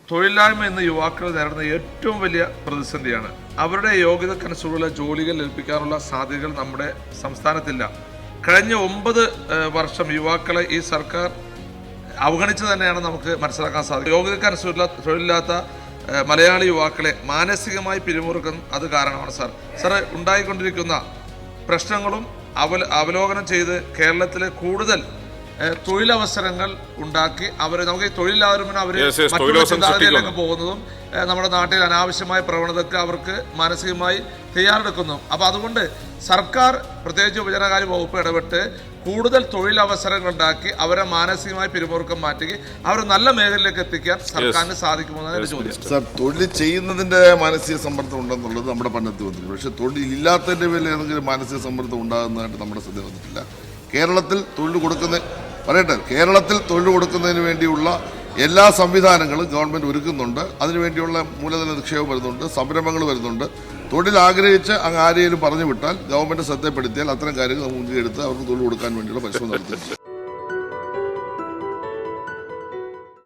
തൊഴിലില്ലായ്മ എന്ന യുവാക്കൾ നേരിടുന്ന ഏറ്റവും വലിയ പ്രതിസന്ധിയാണ്. അവരുടെ യോഗ്യതക്കനുസരിച്ചുള്ള ജോലികൾ ലഭിക്കാനുള്ള സാധ്യതകൾ നമ്മുടെ സംസ്ഥാനത്തില്ല. കഴിഞ്ഞ 9 വർഷം യുവാക്കളെ ഈ സർക്കാർ അവഗണിച്ച് തന്നെയാണ് നമുക്ക് മനസ്സിലാക്കാൻ സാധിക്കും. യോഗ്യതക്കനുസരിച്ചുള്ള തൊഴിലില്ലാത്ത മലയാളി യുവാക്കളെ മാനസികമായി പിരിമുറുക്കുന്ന അത് കാരണമാണ്. സാറ് ഉണ്ടായിക്കൊണ്ടിരിക്കുന്ന പ്രശ്നങ്ങളും അവലോകനം ചെയ്ത് കേരളത്തിലെ കൂടുതൽ തൊഴിലവസരങ്ങൾ ഉണ്ടാക്കി നമുക്ക് തൊഴിലില്ലാതെ അവർ മറ്റുള്ള ചിന്താഗതിയിലേക്ക് പോകുന്നതും നമ്മുടെ നാട്ടിൽ അനാവശ്യമായ പ്രവണതയ്ക്ക് അവർക്ക് മാനസികമായി തയ്യാറെടുക്കുന്നു. അപ്പോൾ അതുകൊണ്ട് സർക്കാർ പ്രത്യേകിച്ച് യുവജനകാര്യ വകുപ്പ് ഇടപെട്ട് കൂടുതൽ തൊഴിലവസരങ്ങൾ ഉണ്ടാക്കി അവരെ മാനസികമായി പിരിമുറുക്കം മാറ്റി അവർ നല്ല മേഖലയിലേക്ക് എത്തിക്കാൻ സർക്കാരിന് സാധിക്കുമെന്നാണ് എൻ്റെ ചോദ്യം. സാർ, തൊഴിൽ ചെയ്യുന്നതിൻ്റെ മാനസിക സമ്മർദ്ദം ഉണ്ടെന്നുള്ളത് നമ്മുടെ പഠനത്തിൽ വന്നിട്ടുണ്ട്. പക്ഷേ തൊഴിലില്ലാത്തതിൻ്റെ പേരിൽ ഏതെങ്കിലും മാനസിക സമ്മർദ്ദം ഉണ്ടാകുന്നതായിട്ട് നമ്മുടെ ശ്രദ്ധ വന്നിട്ടില്ല. കേരളത്തിൽ തൊഴിൽ കൊടുക്കുന്നതിന് വേണ്ടിയുള്ള എല്ലാ സംവിധാനങ്ങളും ഗവൺമെൻറ് ഒരുക്കുന്നുണ്ട്. അതിനുവേണ്ടിയുള്ള മൂലധന നിക്ഷേപം വരുന്നുണ്ട്, സംരംഭങ്ങൾ വരുന്നുണ്ട്. തൊഴിൽ ആഗ്രഹിച്ച് അങ്ങ് ആരെയും പറഞ്ഞു വിട്ടാൽ ഗവൺമെൻറ് ശ്രദ്ധപ്പെടുത്തിയാൽ അത്തരം കാര്യങ്ങൾ മുൻകൈ എടുത്ത് അവർക്ക് തൊഴിൽ കൊടുക്കാൻ വേണ്ടിയുള്ള പരിശ്രമം നടത്തുന്നുണ്ട്.